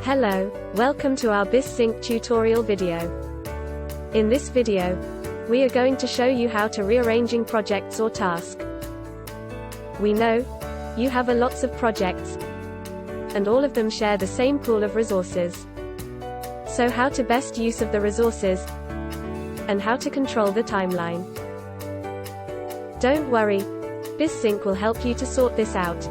Hello, welcome to our BizSync tutorial video. In this video, we are going to show you how to rearranging projects or task. We know you have lots of projects, and all of them share the same pool of resources. So how to best use of the resources, and how to control the timeline. Don't worry, BizSync will help you to sort this out.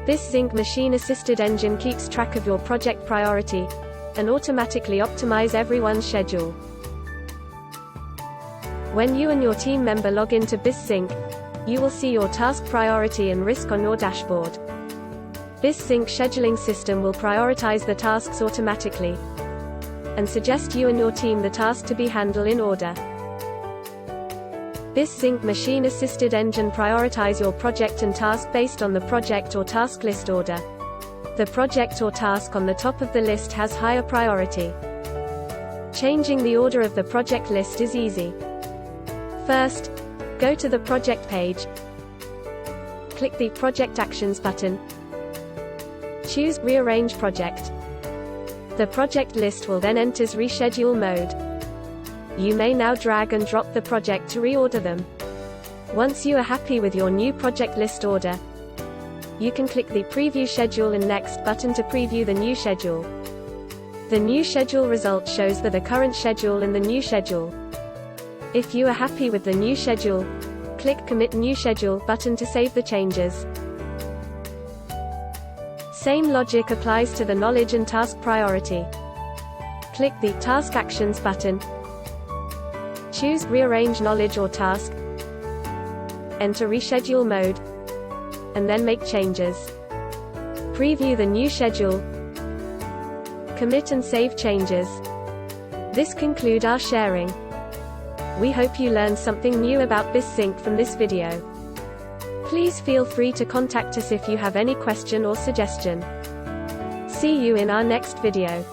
BizSync machine-assisted engine keeps track of your project priority, and automatically optimize everyone's schedule. When you and your team member log into BizSync, you will see your task priority and risk on your dashboard. BizSync scheduling system will prioritize the tasks automatically, and suggest you and your team the task to be handled in order. BizSync machine-assisted engine prioritize your project and task based on the project or task list order. The project or task on the top of the list has higher priority. Changing the order of the project list is easy. First, go to the project page. Click the Project Actions button. Choose Rearrange Project. The project list will then enter reschedule mode. You may now drag and drop the project to reorder them. Once you are happy with your new project list order, you can click the Preview Schedule and Next button to preview the new schedule. The new schedule result shows the current schedule and the new schedule. If you are happy with the new schedule, click Commit New Schedule button to save the changes. Same logic applies to the knowledge and task priority. Click the Task Actions button. Choose Rearrange Knowledge or Task. Enter Reschedule mode, and then make changes. Preview the new schedule. Commit and save changes. This concludes our sharing. We hope you learned something new about BizSync from this video. Please feel free to contact us if you have any question or suggestion. See you in our next video.